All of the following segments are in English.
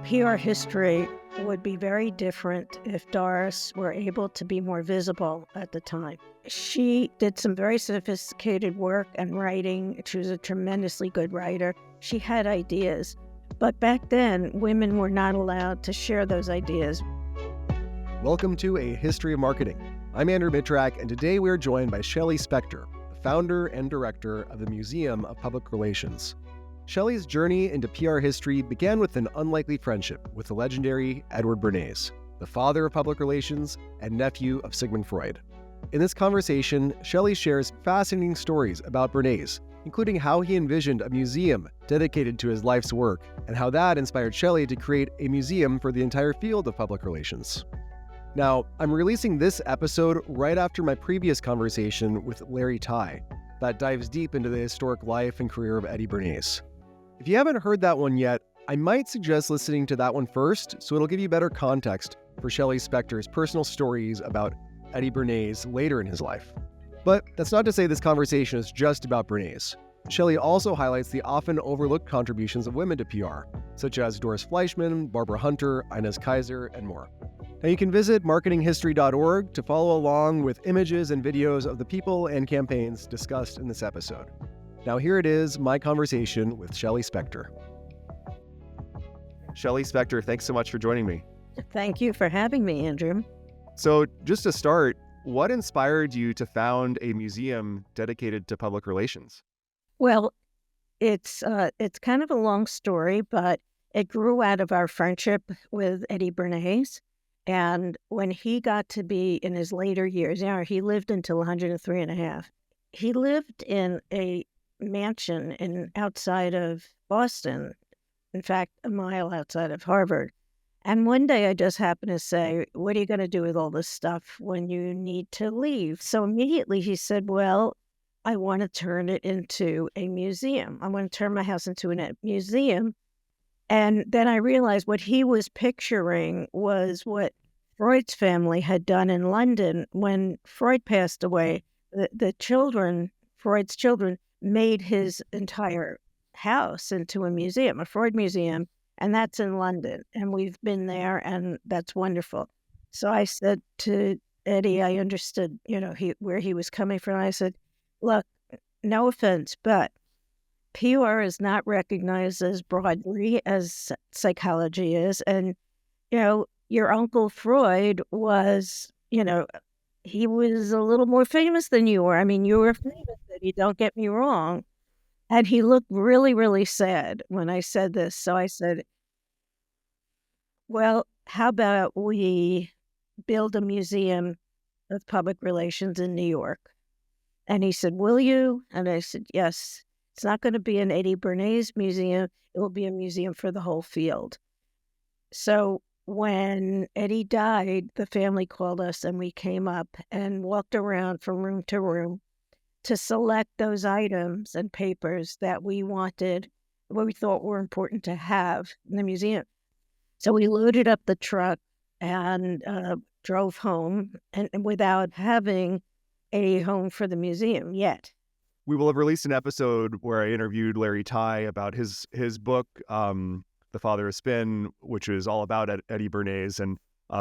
PR history would be very different if Doris were able to be more visible at the time. She did some very sophisticated work and writing. She was a tremendously good writer. She had ideas. But back then, women were not allowed to share those ideas. Welcome to A History of Marketing. I'm Andrew Mitrak, and today we are joined by Shelley Spector, the founder and director of the Museum of Public Relations. Shelley's journey into PR history began with an unlikely friendship with the legendary Edward Bernays, the father of public relations and nephew of Sigmund Freud. In this conversation, Shelley shares fascinating stories about Bernays, including how he envisioned a museum dedicated to his life's work and how that inspired Shelley to create a museum for the entire field of public relations. Now, I'm releasing this episode right after my previous conversation with Larry Tye that dives deep into the historic life and career of Eddie Bernays. If you haven't heard that one yet, I might suggest listening to that one first, so it'll give you better context for Shelley Spector's personal stories about Eddie Bernays later in his life. But that's not to say this conversation is just about Bernays. Shelley also highlights the often overlooked contributions of women to PR, such as Doris Fleischman, Barbara Hunter, Inez Kaiser, and more. Now you can visit marketinghistory.org to follow along with images and videos of the people and campaigns discussed in this episode. Now here it is, my conversation with Shelley Spector. Shelley Spector, thanks so much for joining me. Thank you for having me, Andrew. So just to start, what inspired you to found a museum dedicated to public relations? Well, it's kind of a long story, but it grew out of our friendship with Eddie Bernays. And when he got to be in his later years, he lived until 103 and a half. He lived in a mansion outside of Boston, in fact, a mile outside of Harvard. And one day I just happened to say, what are you going to do with all this stuff when you need to leave? So immediately he said, well, I want to turn it into a museum. I want to turn my house into a museum. And then I realized what he was picturing was what Freud's family had done in London when Freud passed away. The children, Freud's children, made his entire house into a museum, a Freud museum, and that's in London. And we've been there, and that's wonderful. So I said to Eddie, I understood, where he was coming from. I said, look, no offense, but PR is not recognized as broadly as psychology is. And, your Uncle Freud was, he was a little more famous than you were. I mean, you were famous, Eddie, don't get me wrong. And he looked really, really sad when I said this. So I said, well, how about we build a museum of public relations in New York? And he said, will you? And I said, yes. It's not going to be an Eddie Bernays museum. It will be a museum for the whole field. So when Eddie died, the family called us and we came up and walked around from room to room to select those items and papers that we wanted, what we thought were important to have in the museum. So we loaded up the truck and drove home, and without having a home for the museum yet. We will have released an episode where I interviewed Larry Tye about his book, The Father of Spin, which is all about Eddie Bernays. And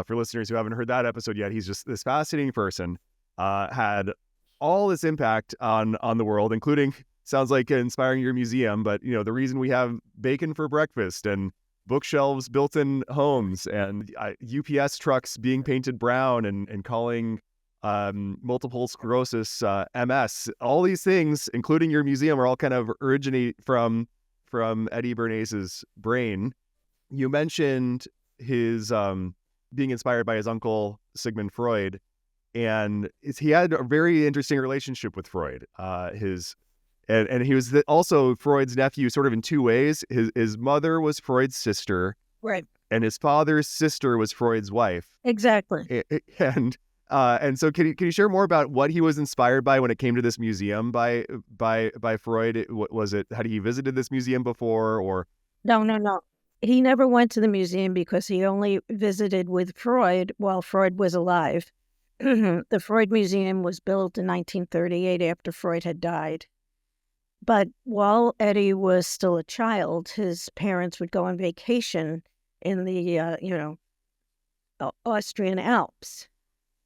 for listeners who haven't heard that episode yet, he's just this fascinating person, had all this impact on the world, including, sounds like inspiring your museum, but the reason we have bacon for breakfast and bookshelves built in homes and UPS trucks being painted brown and calling multiple sclerosis MS, all these things, including your museum, are all kind of originate from Eddie Bernays's brain. You mentioned his being inspired by his uncle Sigmund Freud. And he had a very interesting relationship with Freud. And he was also Freud's nephew, sort of in two ways. His mother was Freud's sister, right, and his father's sister was Freud's wife. Exactly. And so, can you share more about what he was inspired by when it came to this museum by Freud? Was it, had he visited this museum before, or? No. He never went to the museum because he only visited with Freud while Freud was alive. The Freud Museum was built in 1938 after Freud had died. But while Eddie was still a child, his parents would go on vacation in the, Austrian Alps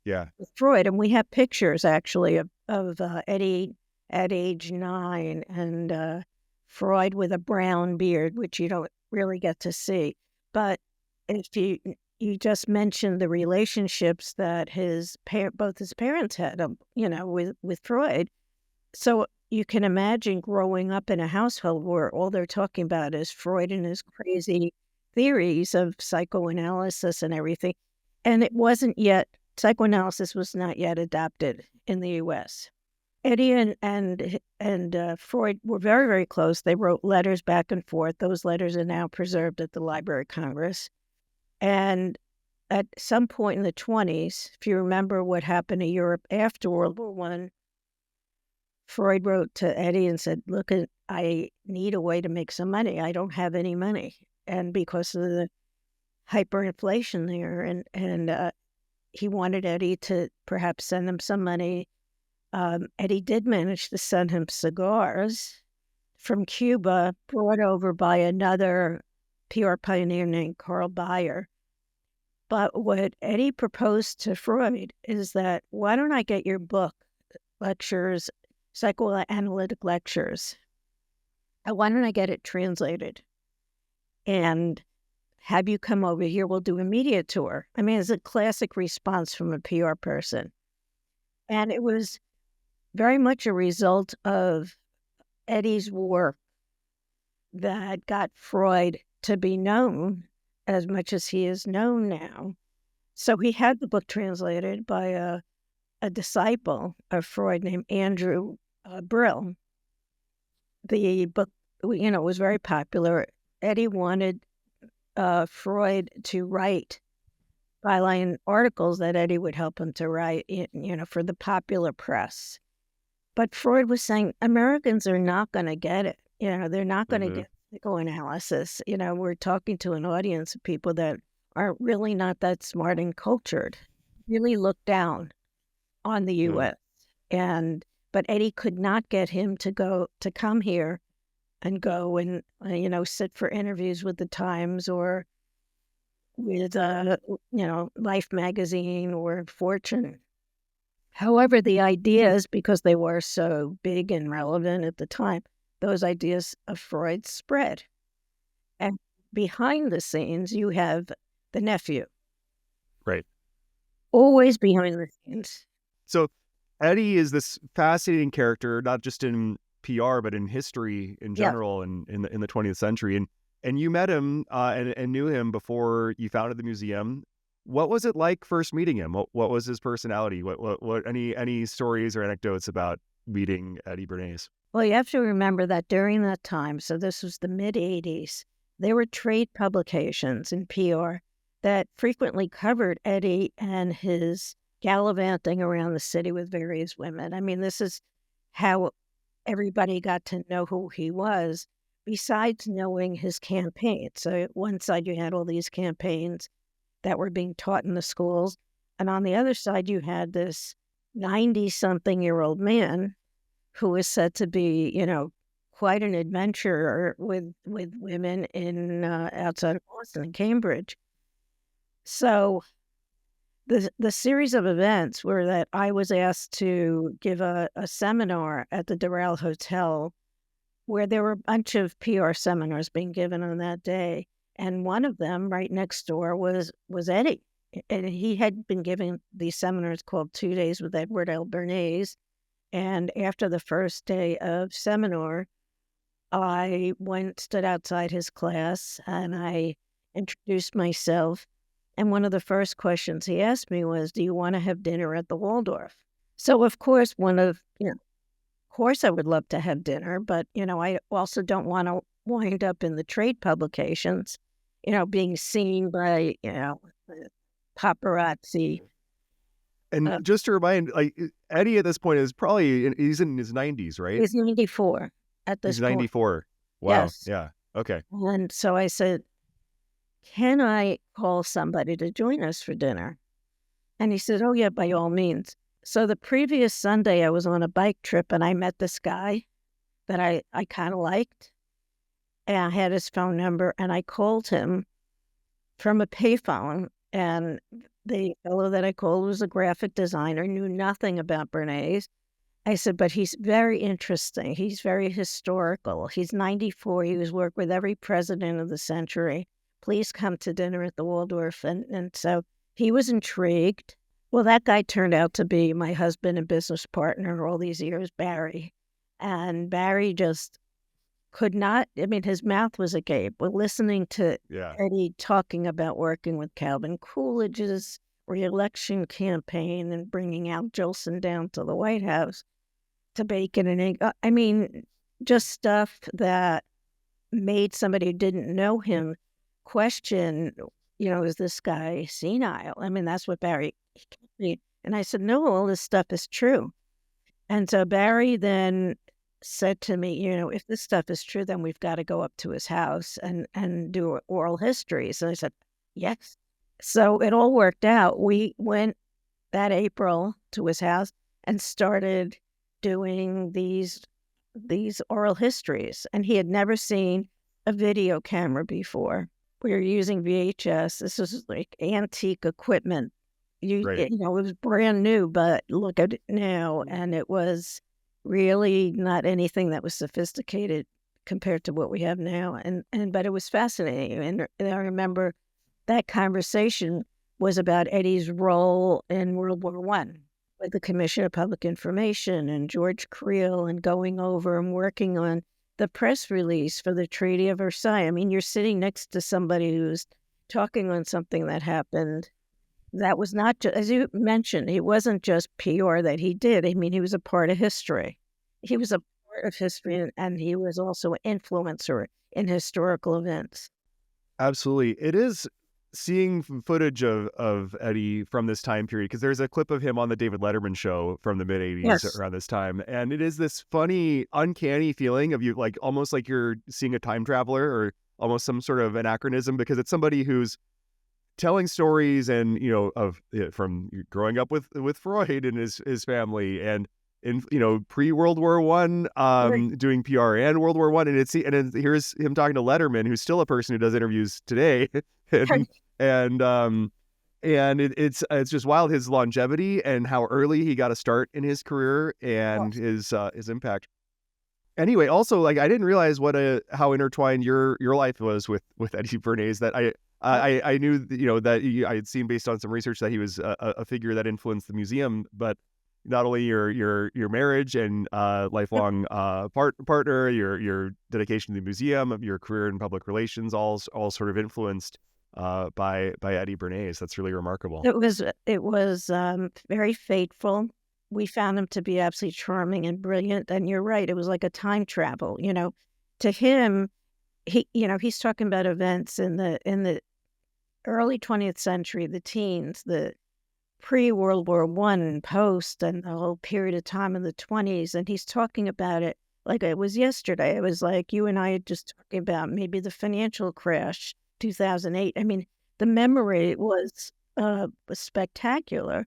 Yeah. with Freud. And we have pictures actually of Eddie at age 9 and Freud with a brown beard, which you don't really get to see. But if you just mentioned the relationships that both his parents had, with Freud. So you can imagine growing up in a household where all they're talking about is Freud and his crazy theories of psychoanalysis and everything. And psychoanalysis was not yet adopted in the U.S. Eddie and Freud were very, very close. They wrote letters back and forth. Those letters are now preserved at the Library of Congress. And at some point in the 1920s, if you remember what happened in Europe after World War I, Freud wrote to Eddie and said, look, I need a way to make some money. I don't have any money. And because of the hyperinflation there, and he wanted Eddie to perhaps send him some money. Eddie did manage to send him cigars from Cuba, brought over by another PR pioneer named Carl Bayer. But what Eddie proposed to Freud is that, why don't I get your book, lectures, psychoanalytic lectures, and why don't I get it translated and have you come over here? We'll do a media tour. I mean, it's a classic response from a PR person. And it was very much a result of Eddie's work that got Freud to be known as much as he is known now. So he had the book translated by a disciple of Freud named Andrew Brill. The book, was very popular. Eddie wanted Freud to write byline articles that Eddie would help him to write, for the popular press. But Freud was saying Americans are not going to get it. They're not going to get psychoanalysis. We're talking to an audience of people that are really not that smart and cultured, really look down on the U.S. But Eddie could not get him to come here and go and, sit for interviews with the Times or with, Life magazine or Fortune. However, the ideas, because they were so big and relevant at the time, those ideas of Freud spread. And behind the scenes, you have the nephew. Right. Always behind the scenes. So Eddie is this fascinating character, not just in PR, but in history in general and in the 20th century. And you met him and knew him before you founded the museum. What was it like first meeting him? What was his personality? What any stories or anecdotes about meeting Eddie Bernays? Well, you have to remember that during that time, so this was the mid-'80s, there were trade publications in PR that frequently covered Eddie and his gallivanting around the city with various women. I mean, this is how everybody got to know who he was, besides knowing his campaign. So at one side, you had all these campaigns that were being taught in the schools. And on the other side, you had this 90-something-year-old man who was said to be, quite an adventurer with women in outside of Boston, Cambridge. So the series of events were that I was asked to give a seminar at the Doral Hotel where there were a bunch of PR seminars being given on that day. And one of them right next door was Eddie. And he had been giving these seminars called 2 Days with Edward Bernays. And after the first day of seminar, I stood outside his class and I introduced myself. And one of the first questions he asked me was, do you want to have dinner at the Waldorf? So, of course, of course I would love to have dinner, but, I also don't want to wind up in the trade publications, being seen by, paparazzi. And just to remind, Eddie at this point is he's in his 90s, right? He's 94 at this point. He's 94. Wow. Yes. Yeah. Okay. And so I said, can I call somebody to join us for dinner? And he said, oh, yeah, by all means. So the previous Sunday, I was on a bike trip and I met this guy that I kind of liked. And I had his phone number and I called him from a payphone, and the fellow that I called was a graphic designer, knew nothing about Bernays. I said, but he's very interesting. He's very historical. He's 94. He was worked with every president of the century. Please come to dinner at the Waldorf. And so he was intrigued. Well, that guy turned out to be my husband and business partner all these years, Barry. And Barry just could not, I mean, his mouth was agape. We're listening to Eddie talking about working with Calvin Coolidge's re-election campaign and bringing Al Jolson down to the White House to bacon and egg. I mean, just stuff that made somebody who didn't know him question, is this guy senile? I mean, that's what Barry told me. And I said, no, all this stuff is true. And so Barry then said to me, if this stuff is true, then we've got to go up to his house and do oral histories. And I said, yes. So it all worked out. We went that April to his house and started doing these oral histories. And he had never seen a video camera before. We were using VHS. This was like antique equipment. It was brand new, but look at it now. And it was really not anything that was sophisticated compared to what we have now. But it was fascinating. And I remember that conversation was about Eddie's role in World War I with the Commission of Public Information and George Creel, and going over and working on the press release for the Treaty of Versailles. I mean, you're sitting next to somebody who's talking on something that happened that was not just, as you mentioned, it wasn't just PR that he did. I mean, he was a part of history. He was a part of history, and he was also an influencer in historical events. Absolutely. It is seeing footage of Eddie from this time period, because there's a clip of him on the David Letterman show from the mid-'80s around this time. And it is this funny, uncanny feeling of you, like almost like you're seeing a time traveler or almost some sort of anachronism, because it's somebody who's telling stories and, from growing up with Freud and his family, and in, pre-World War I, doing PR and World War I. And here's him talking to Letterman, who's still a person who does interviews today. and it's just wild, his longevity and how early he got a start in his career and his impact. Anyway, also, like, I didn't realize how intertwined your life was with Eddie Bernays. That I knew that I had seen based on some research that he was a figure that influenced the museum, but not only your marriage and lifelong partner, your dedication to the museum, your career in public relations, all sort of influenced by Eddie Bernays. That's really remarkable. It was very fateful. We found him to be absolutely charming and brilliant. And you're right, it was like a time travel. To him, he's talking about events in the early 20th century, the teens, the pre-World War I and post, and the whole period of time in the 20s. And he's talking about it like it was yesterday. It was like you and I had just talking about maybe the financial crash, 2008. I mean, the memory was spectacular.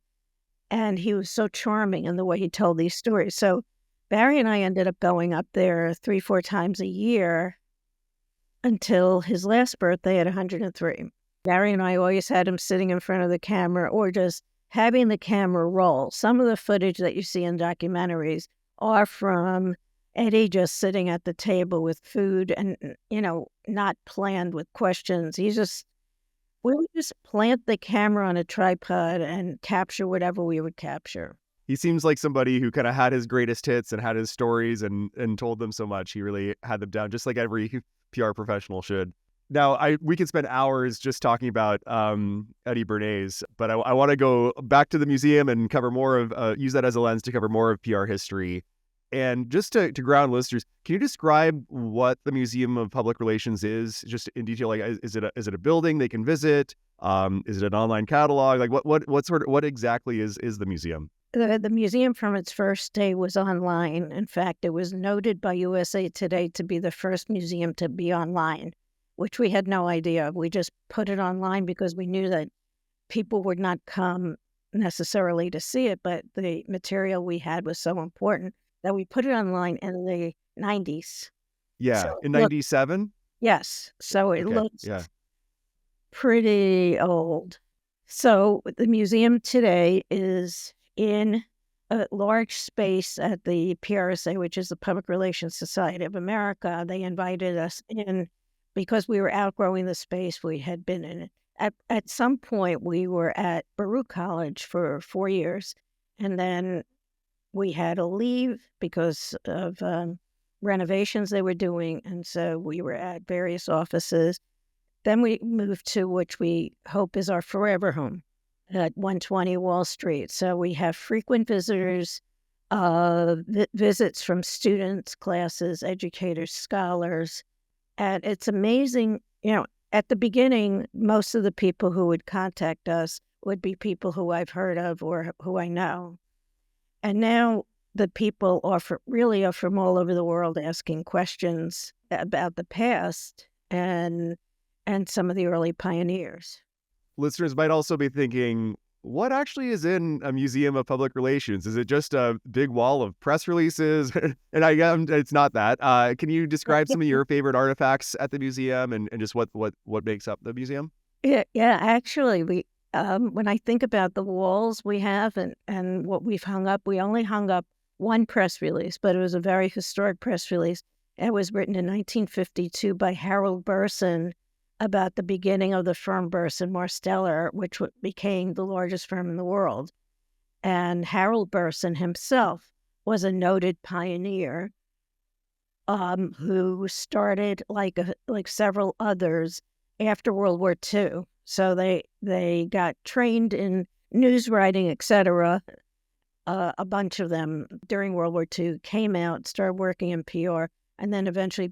And he was so charming in the way he told these stories. So Barry and I ended up going up there 3-4 times a year until his last birthday at 103. Barry and I always had him sitting in front of the camera or just having the camera roll. Some of the footage that you see in documentaries are from Eddie just sitting at the table with food and, not planned with questions. We would just plant the camera on a tripod and capture whatever we would capture. He seems like somebody who kind of had his greatest hits and had his stories and told them so much. He really had them down, just like every PR professional should. Now, we could spend hours just talking about Eddie Bernays, but I want to go back to the museum and cover more of, use that as a lens to cover more of PR history. And just to ground listeners, can you describe what the Museum of Public Relations is, just in detail? Like, is it a building they can visit? Is it an online catalog? Like, what exactly is the museum? The museum from its first day was online. In fact, it was noted by USA Today to be the first museum to be online, which we had no idea of. We just put it online because we knew that people would not come necessarily to see it, but the material we had was so important that we put it online in the 90s. Yeah, so in 97? Yes. So it looked pretty old. So the museum today is in a large space at the PRSA, which is the Public Relations Society of America. They invited us in because we were outgrowing the space we had been in. At some point, we were at Baruch College for 4 years, and then we had to leave because of renovations they were doing, and so we were at various offices. Then we moved to which we hope is our forever home at 120 Wall Street. So we have frequent visitors, visits from students, classes, educators, scholars. And it's amazing, at the beginning, most of the people who would contact us would be people who I've heard of or who I know. And now the people are from all over the world asking questions about the past and some of the early pioneers. Listeners might also be thinking, what actually is in a museum of public relations? Is it just a big wall of press releases? And it's not that. Can you describe some of your favorite artifacts at the museum and just what makes up the museum? Yeah. Actually, we when I think about the walls we have and what we've hung up, we only hung up one press release, but it was a very historic press release. It was written in 1952 by Harold Burson about the beginning of the firm Burson Marsteller, which became the largest firm in the world. And Harold Burson himself was a noted pioneer who started, like several others, after World War II. So they got trained in news writing, etc. A bunch of them during World War II came out, started working in PR, and then eventually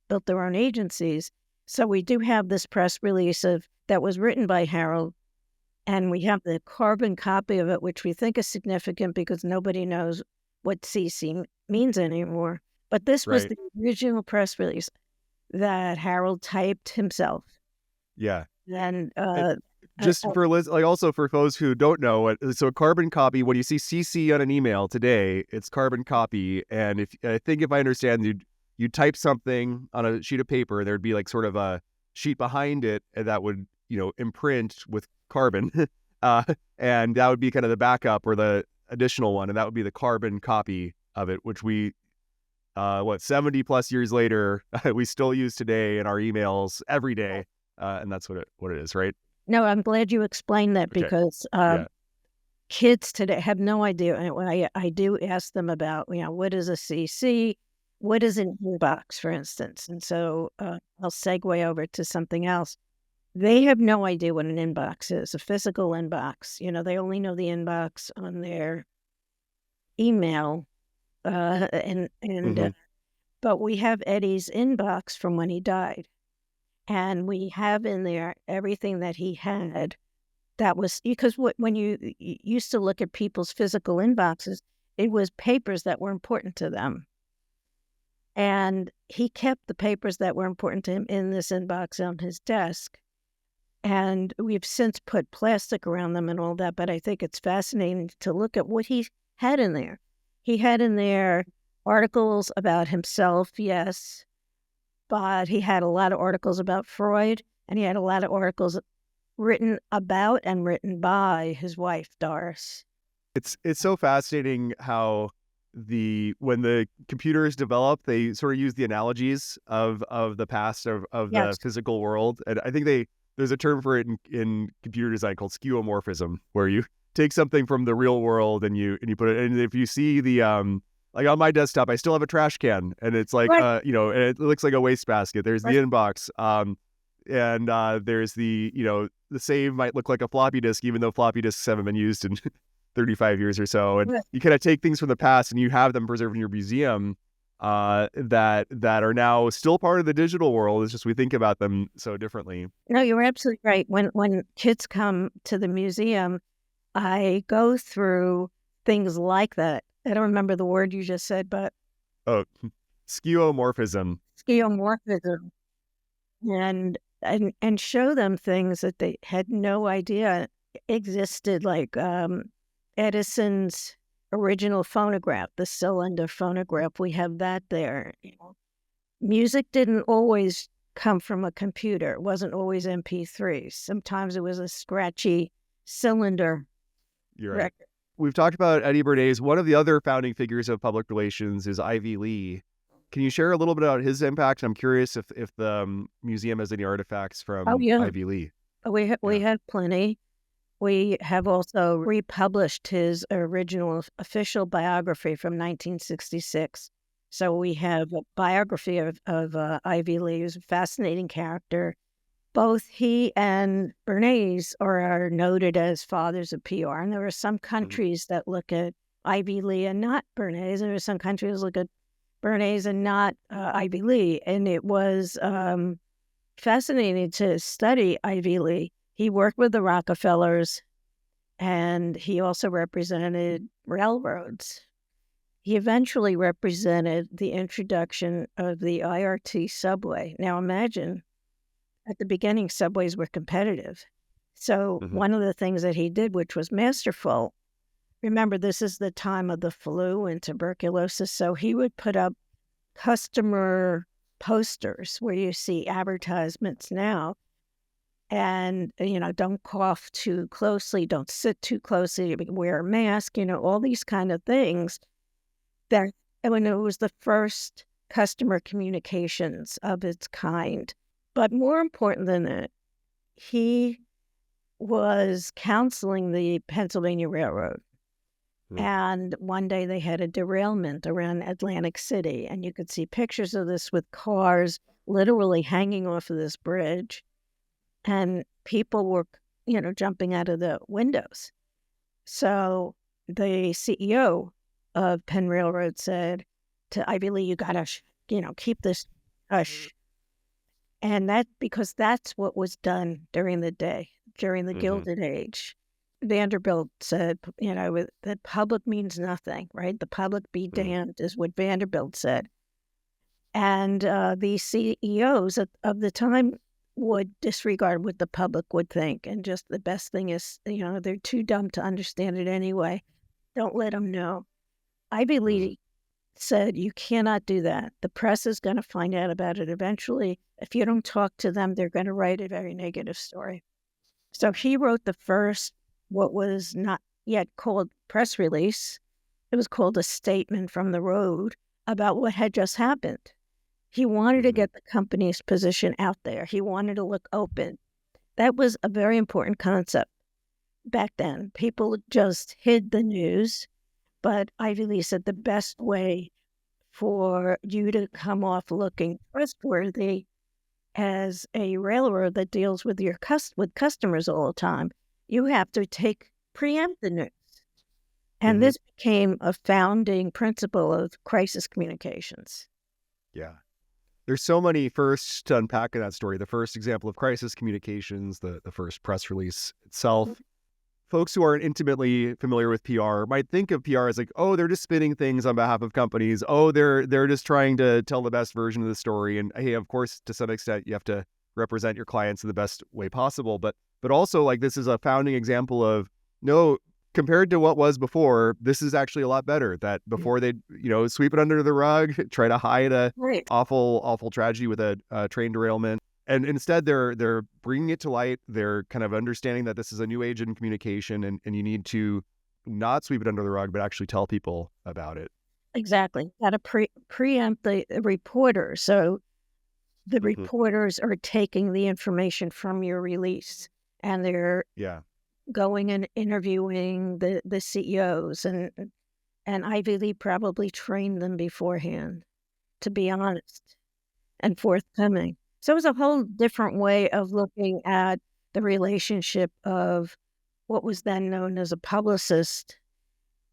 built their own agencies. So we do have this press release that was written by Harold, and we have the carbon copy of it, which we think is significant because nobody knows what CC means anymore. But this was the original press release that Harold typed himself. Yeah. And just for also for those who don't know, so a carbon copy, when you see CC on an email today, it's carbon copy. And if I understand, you type something on a sheet of paper, there'd be like sort of a sheet behind it that would, imprint with carbon. And that would be kind of the backup or the additional one. And that would be the carbon copy of it, which we, 70 plus years later, we still use today in our emails every day. And that's what it is, right? No, I'm glad you explained that because kids today have no idea. And I do ask them about, what is a CC? What is an inbox, for instance? And so I'll segue over to something else. They have no idea what an inbox is, a physical inbox. They only know the inbox on their email. But we have Eddie's inbox from when he died. And we have in there everything that he had. That was because when you used to look at people's physical inboxes, it was papers that were important to them. And he kept the papers that were important to him in this inbox on his desk. And we've since put plastic around them and all that, but I think it's fascinating to look at what he had in there. He had in there articles about himself, yes, but he had a lot of articles about Freud, and he had a lot of articles written about and written by his wife, Doris. It's so fascinating how when the computers developed, they sort of use the analogies of the past of the physical world. And I think there's a term for it in computer design called skeuomorphism, where you take something from the real world and you put it. And if you see the like on my desktop, I still have a trash can, and it's like and it looks like a wastebasket. There's the inbox, and there's the the save might look like a floppy disk, even though floppy disks haven't been used in 35 years or so. And you kind of take things from the past and you have them preserved in your museum that are now still part of the digital world. It's just we think about them so differently. No, you're absolutely right. When kids come to the museum, I go through things like that. I don't remember the word you just said, but skeuomorphism. Skeuomorphism. And show them things that they had no idea existed, like Edison's original phonograph, the cylinder phonograph. We have that there. Music didn't always come from a computer. It wasn't always MP3s. Sometimes it was a scratchy cylinder You're right. record. We've talked about Eddie Bernays. One of the other founding figures of public relations is Ivy Lee. Can you share a little bit about his impact? I'm curious if the museum has any artifacts Oh, from yeah. Ivy Lee. We Yeah. have plenty. We have also republished his original official biography from 1966. So we have a biography of Ivy Lee, who's a fascinating character. Both he and Bernays are noted as fathers of PR. And there are some countries that look at Ivy Lee and not Bernays. And there are some countries that look at Bernays and not Ivy Lee. And it was fascinating to study Ivy Lee. He worked with the Rockefellers, and he also represented railroads. He eventually represented the introduction of the IRT subway. Now imagine, at the beginning, subways were competitive. So one of the things that he did, which was masterful, remember, this is the time of the flu and tuberculosis, so he would put up customer posters where you see advertisements now. And, don't cough too closely, don't sit too closely, wear a mask, all these kind of things. That when it was the first customer communications of its kind. But more important than that, he was counseling the Pennsylvania Railroad. And one day they had a derailment around Atlantic City, and you could see pictures of this with cars literally hanging off of this bridge. And people were, jumping out of the windows. So the CEO of Penn Railroad said to Ivy Lee, you got to, keep this hush. And because that's what was done during the day, during the Gilded Age. Vanderbilt said, that public means nothing, right? The public be damned is what Vanderbilt said. And the CEOs of the time would disregard what the public would think. And just the best thing is, they're too dumb to understand it anyway. Don't let them know. Ivy Lee said, you cannot do that. The press is going to find out about it eventually. If you don't talk to them, they're going to write a very negative story. So he wrote the first, what was not yet called press release. It was called a statement from the road about what had just happened. He wanted to get the company's position out there. He wanted to look open. That was a very important concept back then. People just hid the news, but Ivy Lee said the best way for you to come off looking trustworthy as a railroad that deals with with customers all the time, you have to preempt the news. And this became a founding principle of crisis communications. Yeah. There's so many firsts to unpack in that story. The first example of crisis communications, the first press release itself. Folks who aren't intimately familiar with PR might think of PR as like, oh, they're just spinning things on behalf of companies. Oh, they're just trying to tell the best version of the story. And hey, of course, to some extent, you have to represent your clients in the best way possible. But also, like, this is a founding example of, no, compared to what was before, this is actually a lot better. That before they'd, sweep it under the rug, try to hide a awful tragedy with a train derailment. And instead, they're bringing it to light. They're kind of understanding that this is a new age in communication, and you need to not sweep it under the rug, but actually tell people about it. Exactly. Got to preempt the reporters. So the reporters are taking the information from your release, and they're going and interviewing the CEOs, and Ivy Lee probably trained them beforehand to be honest and forthcoming. So it was a whole different way of looking at the relationship of what was then known as a publicist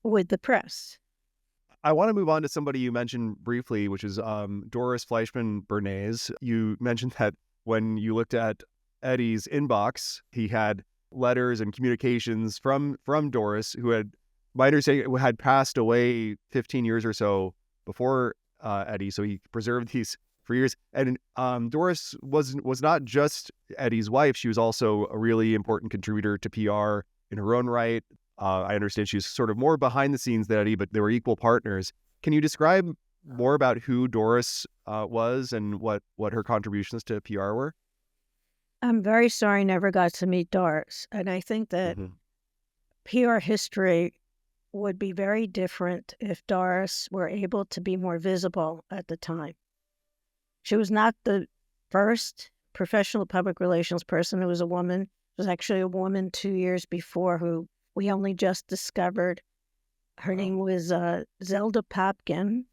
with the press. I want to move on to somebody you mentioned briefly, which is Doris Fleischman Bernays. You mentioned that when you looked at Eddie's inbox, he had letters and communications from Doris, who had, my understanding, had passed away 15 years or so before Eddie. So he preserved these for years. And Doris was not just Eddie's wife. She was also a really important contributor to PR in her own right. I understand she was sort of more behind the scenes than Eddie, but they were equal partners. Can you describe more about who Doris was and what her contributions to PR were? I'm very sorry I never got to meet Doris, and I think that Hmm. PR history would be very different if Doris were able to be more visible at the time. She was not the first professional public relations person who was a woman. There was actually a woman 2 years before who we only just discovered. Her Wow. name was Zelda Popkin.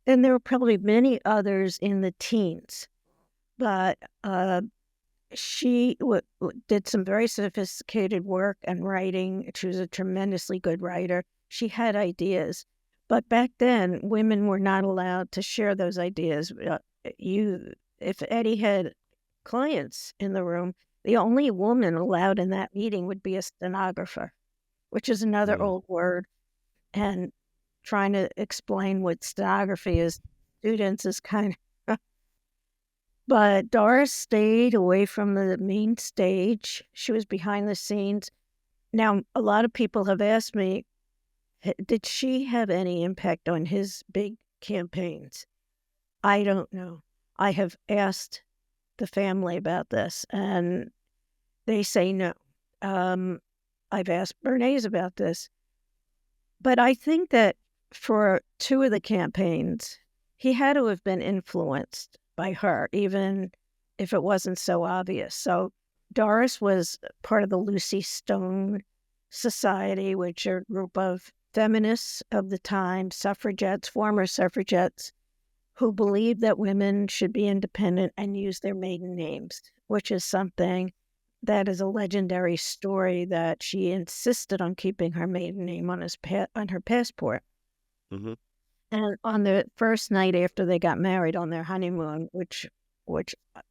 And there were probably many others in the teens. But she did some very sophisticated work and writing. She was a tremendously good writer. She had ideas. But back then, women were not allowed to share those ideas. If Eddie had clients in the room, the only woman allowed in that meeting would be a stenographer, which is another Mm. old word. And trying to explain what stenography is to students is kind of. But Doris stayed away from the main stage. She was behind the scenes. Now, a lot of people have asked me, did she have any impact on his big campaigns? I don't know. I have asked the family about this, and they say no. I've asked Bernays about this. But I think that for 2 of the campaigns, he had to have been influenced by her, even if it wasn't so obvious. So Doris was part of the Lucy Stone Society, which are a group of feminists of the time, suffragettes, former suffragettes, who believed that women should be independent and use their maiden names, which is something that is a legendary story that she insisted on keeping her maiden name on her passport. Hmm. And on the first night after they got married on their honeymoon, which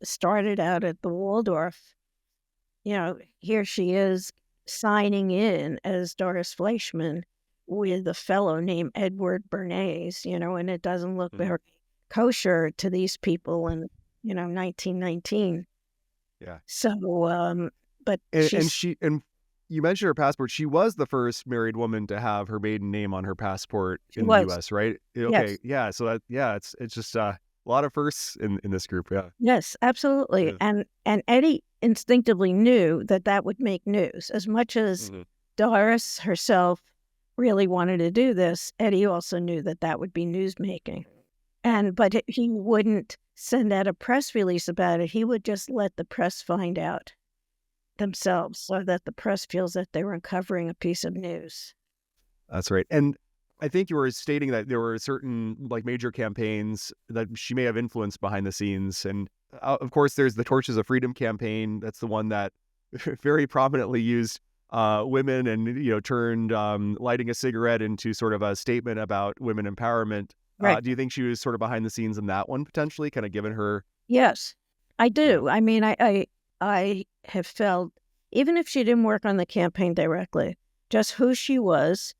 started out at the Waldorf, here she is signing in as Doris Fleischman with a fellow named Edward Bernays, and it doesn't look Hmm. very kosher to these people in, 1919. Yeah. So, but And she's, and you mentioned her passport. She was the first married woman to have her maiden name on her passport she in the was, U.S., right? Okay, yes. yeah. So it's just a lot of firsts in this group. Yeah. Yes, absolutely, Yeah. and Eddie instinctively knew that that would make news. As much as Hmm. Doris herself really wanted to do this, Eddie also knew that that would be newsmaking. But he wouldn't send out a press release about it. He would just let the press find out themselves so that the press feels that they were uncovering a piece of news. That's right. And I think you were stating that there were certain like major campaigns that she may have influenced behind the scenes. And of course, there's the Torches of Freedom campaign. That's the one that very prominently used women and, turned lighting a cigarette into sort of a statement about women empowerment. Right. Do you think she was sort of behind the scenes in that one, potentially, kind of given her? Yes, I Yeah. do. I mean, I have felt, even if she didn't work on the campaign directly, just who she was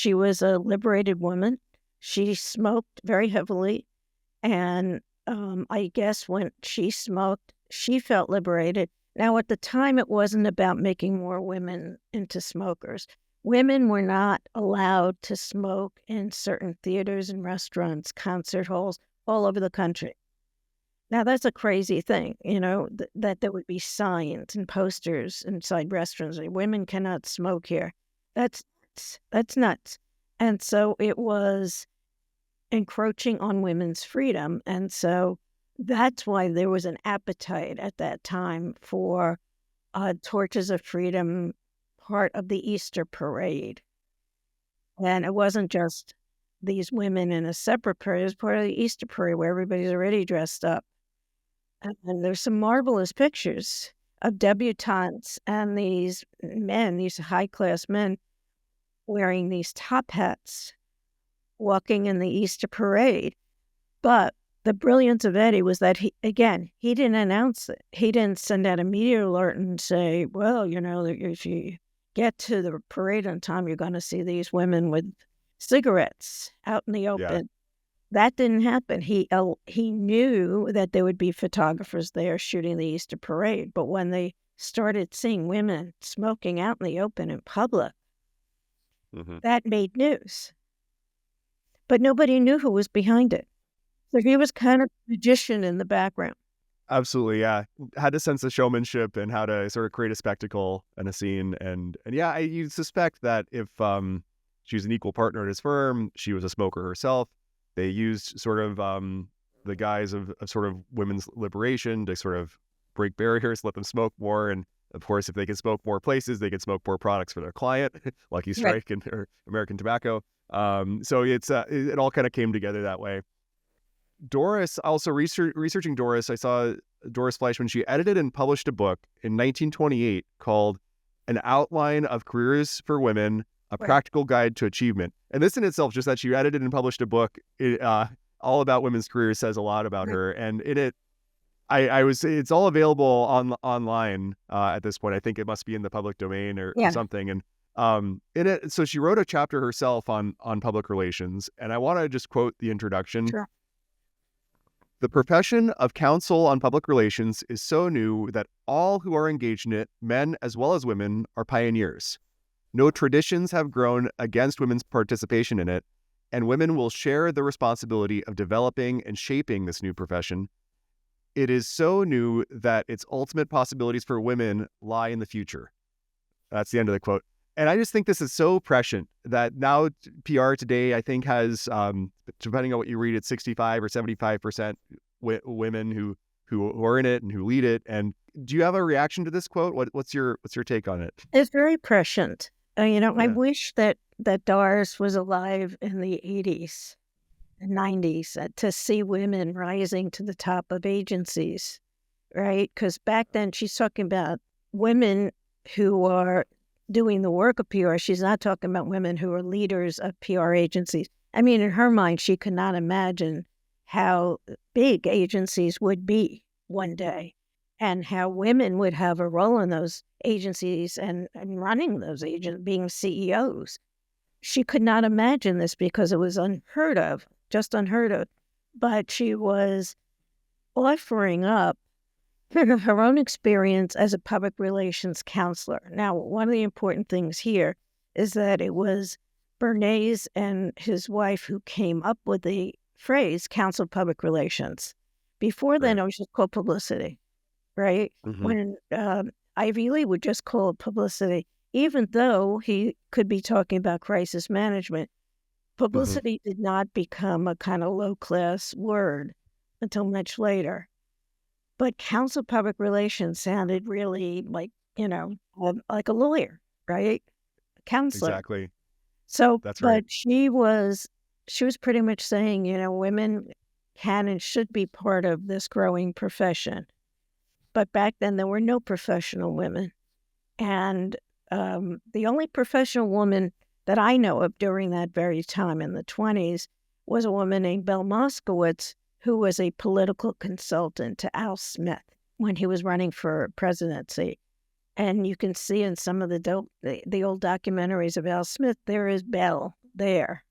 a liberated woman. She smoked very heavily, and, I guess when she smoked, she felt liberated. Now, at the time, it wasn't about making more women into smokers. Women were not allowed to smoke in certain theaters and restaurants, concert halls, all over the country. Now, that's a crazy thing, that there would be signs and posters inside restaurants, like, "Women cannot smoke here." That's that's nuts. And so it was encroaching on women's freedom, and so that's why there was an appetite at that time for, Torches of Freedom, part of the Easter parade. And it wasn't just these women in a separate parade, it was part of the Easter parade where everybody's already dressed up. And there's some marvelous pictures of debutantes and these men, these high-class men, wearing these top hats, walking in the Easter parade. But the brilliance of Eddie was that he didn't announce it. He didn't send out a media alert and say, "Well, if you get to the parade on time, you're gonna see these women with cigarettes out in the Yeah. open." That didn't happen. He knew that there would be photographers there shooting the Easter parade, but when they started seeing women smoking out in the open in public, Hmm. that made news. but nobody knew who was behind it. So he was kind of a magician in the background. Absolutely, yeah. Had a sense of showmanship and how to sort of create a spectacle and a scene. And yeah, you suspect that if she was an equal partner at his firm, she was a smoker herself. They used sort of the guise of sort of women's liberation to sort of break barriers, let them smoke more. And of course, if they can smoke more places, they can smoke more products for their client, Lucky Right. Strike and or American Tobacco. So it all kind of came together that way. Doris, also researching Doris, I saw Doris Fleischman. She edited and published a book in 1928 called An Outline of Careers for Women, A Right. Practical Guide to Achievement. And this in itself, just that she edited and published a book all about women's careers, says a lot about Right. her. And in it, it's all available online at this point. I think it must be in the public domain or Yeah. something. And in it, so she wrote a chapter herself on public relations. And I want to just quote the introduction. Sure. The profession of counsel on public relations is so new that all who are engaged in it, men as well as women, are pioneers. No traditions have grown against women's participation in it, and women will share the responsibility of developing and shaping this new profession. It is so new that its ultimate possibilities for women lie in the future. That's the end of the quote. And I just think this is so prescient that now PR today, I think, has, depending on what you read, it's 65 or 75% women who are in it and who lead it. And do you have a reaction to this quote? What's your take on it? It's very prescient. I Yeah. wish that Doris was alive in the 80s and 90s to see women rising to the top of agencies, right? Because back then she's talking about women who are doing the work of PR. She's not talking about women who are leaders of PR agencies. I mean, in her mind, she could not imagine how big agencies would be one day and how women would have a role in those agencies and running those agents, being CEOs. She could not imagine this because it was unheard of, just unheard of. But she was offering up her own experience as a public relations counselor. Now, one of the important things here is that it was Bernays and his wife who came up with the phrase counsel public relations. Before then, Right. it was just called publicity, right? Mm-hmm. When Ivy Lee would just call it publicity, even though he could be talking about crisis management. Publicity did not become a kind of low-class word until much later. But counsel public relations sounded really like, like a lawyer, right? Counselor. Exactly. So, That's right. but she was pretty much saying, women can and should be part of this growing profession. But back then there were no professional women. And the only professional woman that I know of during that very time in the 20s was a woman named Belle Moskowitz, who was a political consultant to Al Smith when he was running for presidency. And you can see in some of the old documentaries of Al Smith, there is Belle there.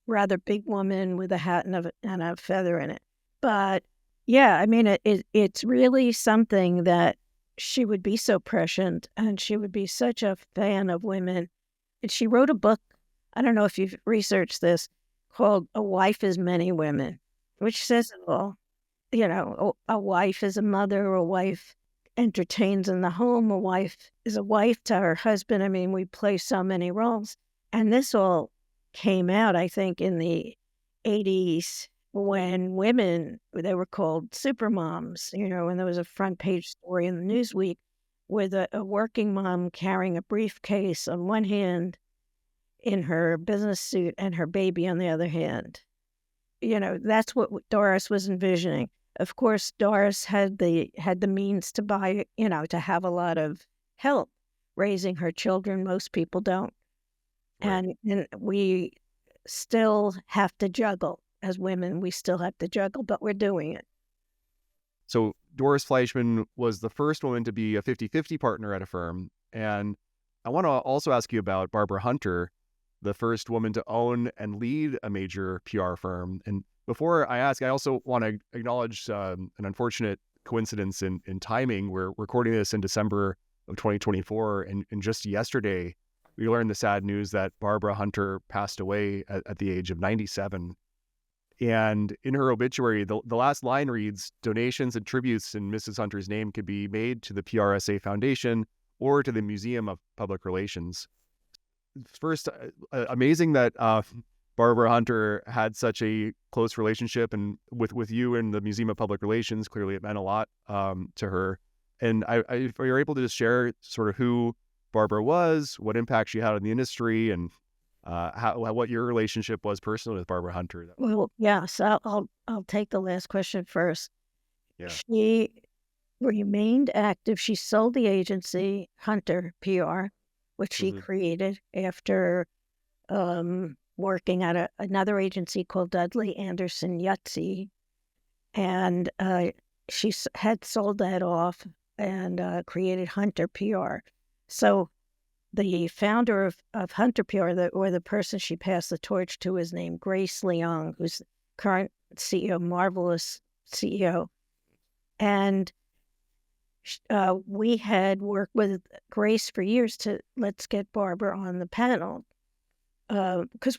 Rather big woman with a hat and a feather in it. But yeah, I mean, it's really something that she would be so prescient and she would be such a fan of women. And she wrote a book, I don't know if you've researched this, called A Wife is Many Women, which says it all. A wife is a mother, a wife entertains in the home, a wife is a wife to her husband. I mean, we play so many roles. And this all came out, I think, in the 80s when women, they were called supermoms, and there was a front page story in the Newsweek with a working mom carrying a briefcase on one hand in her business suit and her baby on the other hand. That's what Doris was envisioning. Of course, Doris had the means to buy, to have a lot of help raising her children. Most people don't. Right. And we still have to juggle as women. We still have to juggle, but we're doing it. So Doris Fleischman was the first woman to be a 50-50 partner at a firm. And I want to also ask you about Barbara Hunter, the first woman to own and lead a major PR firm. And before I ask, I also want to acknowledge an unfortunate coincidence in timing. We're recording this in December of 2024. And just yesterday, we learned the sad news that Barbara Hunter passed away at the age of 97. And in her obituary, the last line reads, "Donations and tributes in Mrs. Hunter's name could be made to the PRSA Foundation or to the Museum of Public Relations." First, amazing that Barbara Hunter had such a close relationship and with you and the Museum of Public Relations. Clearly, it meant a lot to her. And if you're able to just share sort of who Barbara was, what impact she had on the industry, and what your relationship was personally with Barbara Hunter. Well, yes, I'll take the last question first. Yeah. She remained active. She sold the agency Hunter PR, which she created after working at another agency called Dudley Anderson Yutzy, and she had sold that off and created Hunter PR. So the founder of Hunter PR, or the person she passed the torch to, is named Grace Leong, who's the current CEO, marvelous CEO. And we had worked with Grace for years to let's get Barbara on the panel, because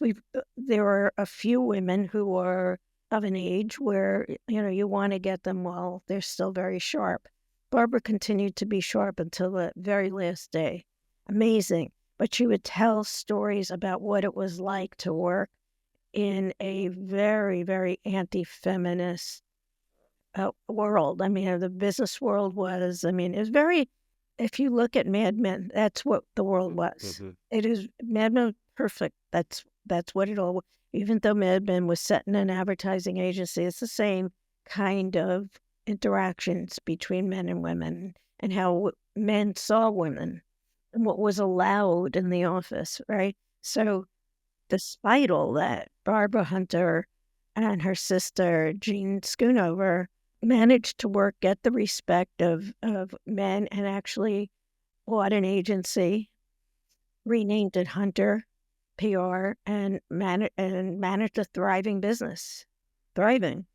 there were a few women who were of an age where you want to get them while they're still very sharp. Barbara continued to be sharp until the very last day. Amazing. But she would tell stories about what it was like to work in a very, very anti-feminist world. I mean, the business world was, it was very, if you look at Mad Men, that's what the world was. It is, Mad Men perfect. That's what it all was. Even though Mad Men was set in an advertising agency, it's the same kind of interactions between men and women and how men saw women and what was allowed in the office, right? So despite all that, Barbara Hunter and her sister, Jean Schoonover, managed to get the respect of men and actually bought an agency, renamed it Hunter PR, and managed a thriving business. Thriving.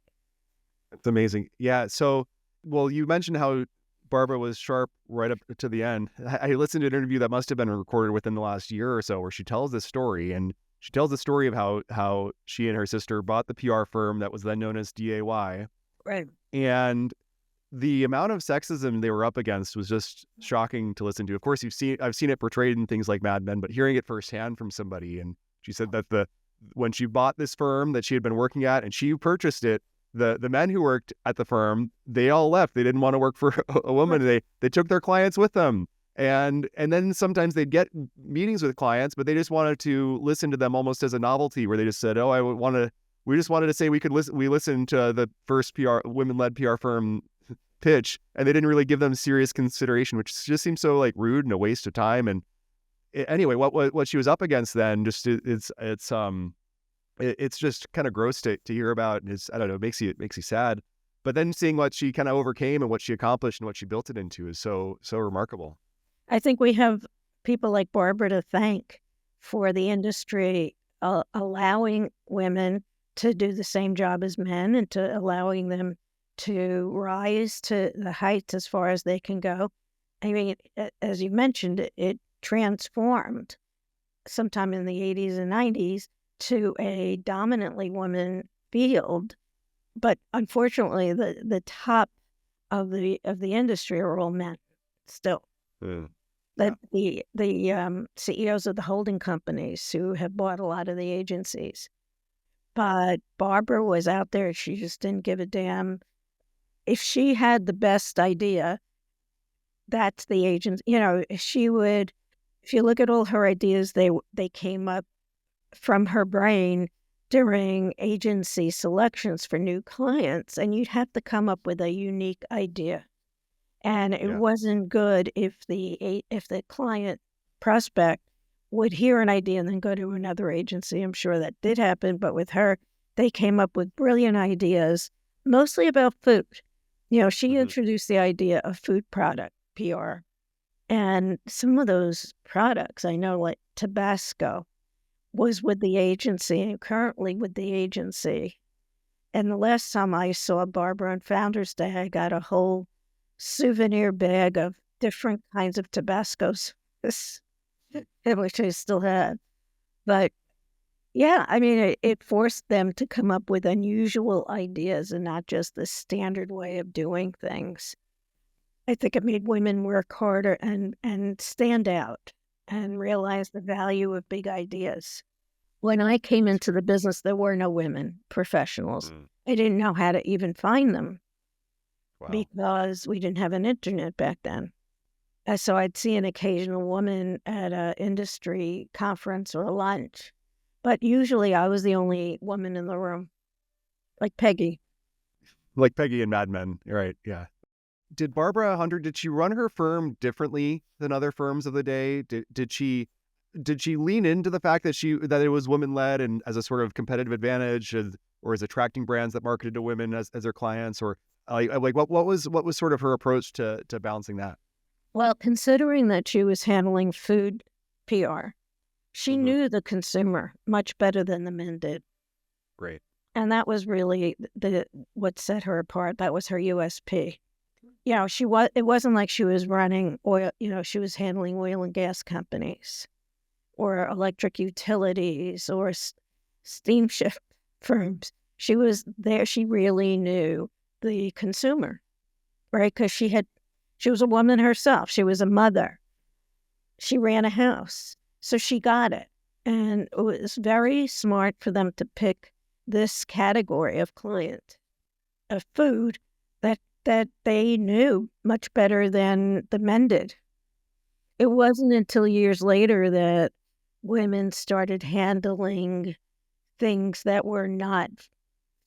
That's amazing. Yeah. So, well, you mentioned how Barbara was sharp right up to the end. I listened to an interview that must have been recorded within the last year or so where she tells this story, and she tells the story of how she and her sister bought the PR firm that was then known as DAY. Right. And the amount of sexism they were up against was just shocking to listen to. Of course, I've seen it portrayed in things like Mad Men, but hearing it firsthand from somebody, and she said that when she bought this firm that she had been working at and she purchased it, the men who worked at the firm, they all left. They didn't want to work for a woman. They took their clients with them. And then sometimes they'd get meetings with clients, but they just wanted to listen to them almost as a novelty, where they just said, we just wanted to say we listened to the first women-led PR firm pitch, and they didn't really give them serious consideration, which just seems so like rude and a waste of time. And anyway, what she was up against then, just it's just kind of gross to hear about, and I don't know, it makes you sad. But then seeing what she kind of overcame and what she accomplished and what she built it into is so remarkable. I think we have people like Barbara to thank for the industry allowing women to do the same job as men and to allowing them to rise to the heights as far as they can go. I mean, as you mentioned, it transformed sometime in the 80s and 90s to a dominantly woman field. But unfortunately, the top of the industry are all men still. The CEOs of the holding companies who have bought a lot of the agencies. But Barbara was out there. She just didn't give a damn. If she had the best idea, that's the agent. She would, if you look at all her ideas, they came up from her brain during agency selections for new clients, and you'd have to come up with a unique idea. And it wasn't good if the client prospect would hear an idea and then go to another agency. I'm sure that did happen, but with her, they came up with brilliant ideas, mostly about food. She introduced the idea of food product PR. And some of those products, I know, like Tabasco, was with the agency and currently with the agency. And the last time I saw Barbara on Founders Day, I got a whole souvenir bag of different kinds of Tabascos. which I still have. But yeah, I mean, it forced them to come up with unusual ideas and not just the standard way of doing things. I think it made women work harder and stand out and realize the value of big ideas. When I came into the business, there were no women professionals. I didn't know how to even find them because we didn't have an internet back then. So I'd see an occasional woman at an industry conference or a lunch, but usually I was the only woman in the room, like Peggy. Like Peggy and Mad Men, right? Yeah. Did Barbara Hunter, did she run her firm differently than other firms of the day? Did she lean into the fact that it was women led and as a sort of competitive advantage, or as attracting brands that marketed to women as their clients, or what was sort of her approach to balancing that? Well, considering that she was handling food PR, she knew the consumer much better than the men did. Great. And that was really what set her apart. That was her USP. You know, it wasn't like she was running oil, she was handling oil and gas companies or electric utilities or steamship firms. She was there. She really knew the consumer, right? Because she was a woman herself. She was a mother. She ran a house. So she got it. And it was very smart for them to pick this category of client, of food that they knew much better than the men did. It wasn't until years later that women started handling things that were not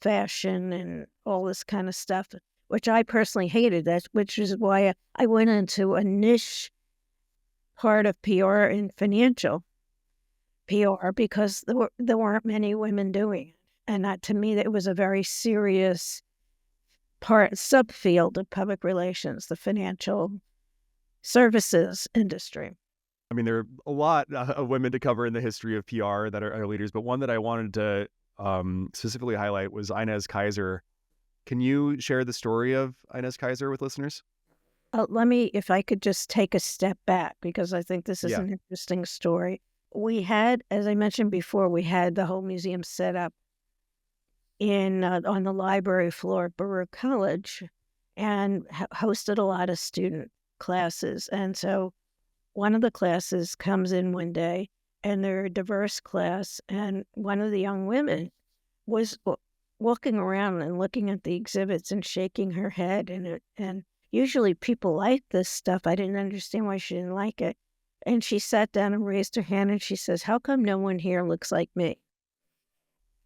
fashion and all this kind of stuff, which I personally hated, which is why I went into a niche part of PR and financial PR, because there weren't many women doing it. And that, to me, it was a very serious subfield of public relations, the financial services industry. I mean, there are a lot of women to cover in the history of PR that are leaders, but one that I wanted to specifically highlight was Inez Kaiser. Can you share the story of Inez Kaiser with listeners? If I could just take a step back, because I think this is an interesting story. We had, as I mentioned before, we had the whole museum set up on the library floor at Baruch College and hosted a lot of student classes. And so one of the classes comes in one day, and they're a diverse class, and one of the young women was walking around and looking at the exhibits and shaking her head. And usually people like this stuff. I didn't understand why she didn't like it. And she sat down and raised her hand, and she says, "How come no one here looks like me?"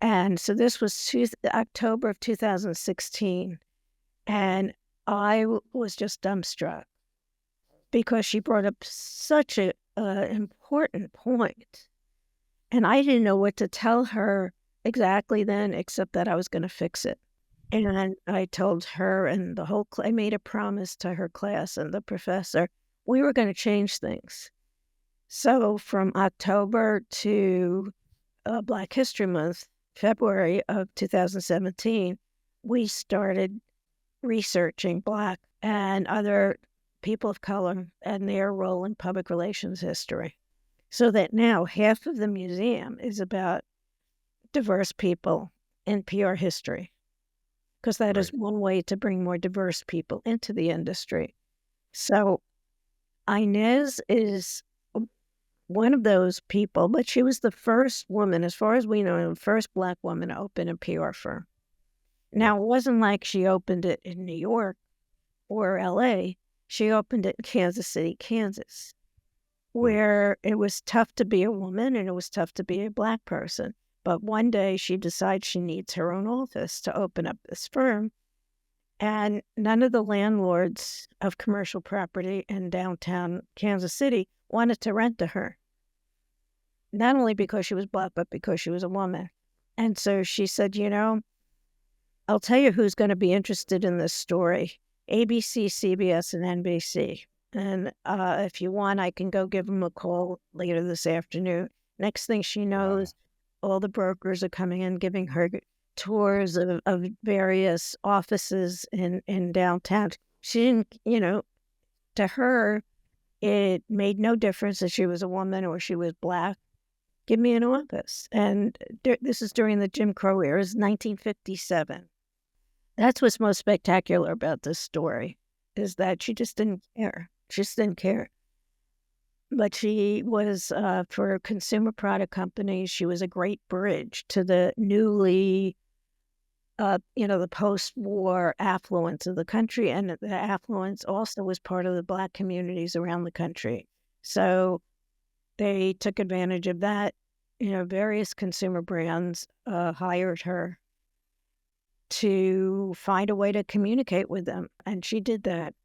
And so this was October of 2016, and I was just dumbstruck because she brought up such an important point, and I didn't know what to tell her exactly then, except that I was going to fix it. And I told her and I made a promise to her class and the professor, we were going to change things. So from October to Black History Month, February of 2017, we started researching Black and other people of color and their role in public relations history. So that now half of the museum is about diverse people in PR history, because that is one way to bring more diverse people into the industry. So Inez is one of those people, but she was the first woman, as far as we know, the first Black woman to open a PR firm. Now, it wasn't like she opened it in New York or LA. She opened it in Kansas City, Kansas, where it was tough to be a woman and it was tough to be a Black person. But one day she decides she needs her own office to open up this firm. And none of the landlords of commercial property in downtown Kansas City wanted to rent to her. Not only because she was Black, but because she was a woman. And so she said, I'll tell you who's going to be interested in this story: ABC, CBS, and NBC. And if you want, I can go give them a call later this afternoon. Next thing she knows, all the brokers are coming in, giving her tours of various offices in downtown. She didn't, to her, It made no difference if she was a woman or she was Black. Give me an office. And this is during the Jim Crow era. It was 1957. That's what's most spectacular about this story, is that she just didn't care. She just didn't care. But she was, for consumer product companies, she was a great bridge to the newly, the post-war affluence of the country. And the affluence also was part of the Black communities around the country. So they took advantage of that. Various consumer brands hired her to find a way to communicate with them. And she did that.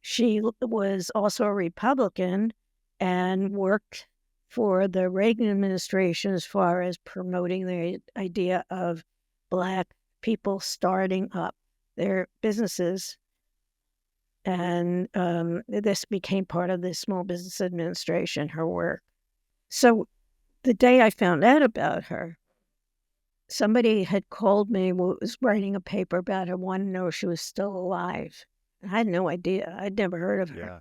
She was also a Republican and worked for the Reagan administration as far as promoting the idea of Black people starting up their businesses. And this became part of the Small Business Administration, her work. So the day I found out about her, somebody had called me who was writing a paper about her, wanted to know if she was still alive. I had no idea. I'd never heard of her. Yeah.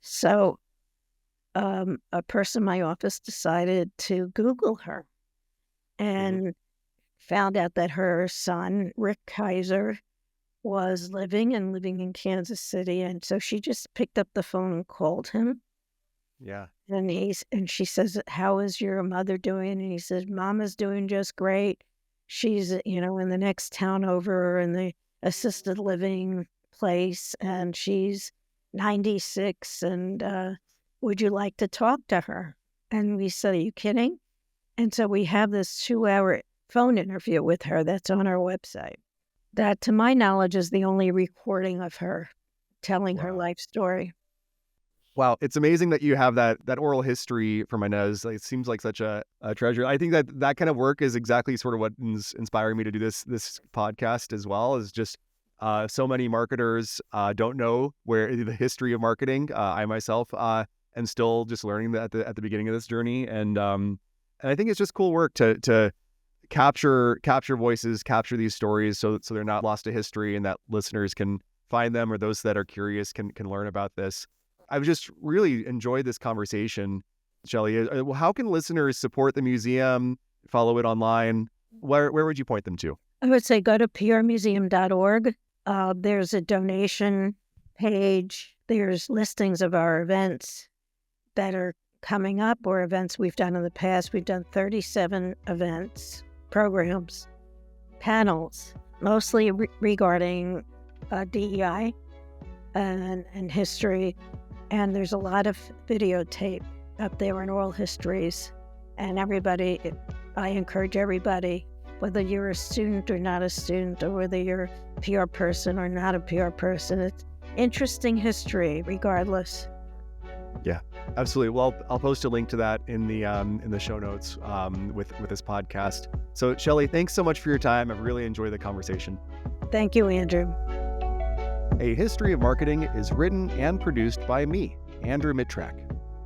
So a person in my office decided to Google her and found out that her son, Rick Kaiser, was living in Kansas City. And so she just picked up the phone and called him. Yeah. And she says, "How is your mother doing?" And he says, "Mama's doing just great. She's, in the next town over in the assisted living place, and she's 96. And would you like to talk to her?" And we said, "Are you kidding?" And so we have this 2-hour phone interview with her that's on our website. That, to my knowledge, is the only recording of her telling her life story. Wow, it's amazing that you have that oral history from Inez. It seems like such a treasure. I think that kind of work is exactly sort of what is inspiring me to do this podcast as well. Is just so many marketers don't know where the history of marketing. I myself am still just learning that at the beginning of this journey, and I think it's just cool work to capture voices, capture these stories, so they're not lost to history, and that listeners can find them, or those that are curious can learn about this. I've just really enjoyed this conversation, Shelley. How can listeners support the museum, follow it online? Where would you point them to? I would say go to prmuseum.org. There's a donation page. There's listings of our events that are coming up or events we've done in the past. We've done 37 events, programs, panels, mostly regarding DEI and history. And there's a lot of videotape up there in oral histories. And I encourage everybody, whether you're a student or not a student, or whether you're a PR person or not a PR person, it's interesting history regardless. Yeah, absolutely. Well, I'll post a link to that in the show notes with this podcast. So, Shelley, thanks so much for your time. I've really enjoyed the conversation. Thank you, Andrew. A History of Marketing is written and produced by me, Andrew Mitrak.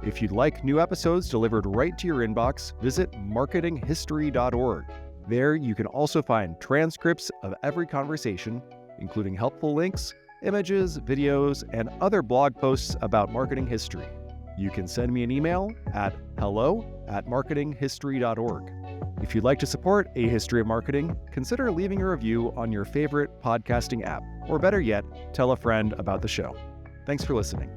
If you'd like new episodes delivered right to your inbox, visit marketinghistory.org. There you can also find transcripts of every conversation, including helpful links, images, videos, and other blog posts about marketing history. You can send me an email at hello@marketinghistory.org. If you'd like to support A History of Marketing, consider leaving a review on your favorite podcasting app, or better yet, tell a friend about the show. Thanks for listening.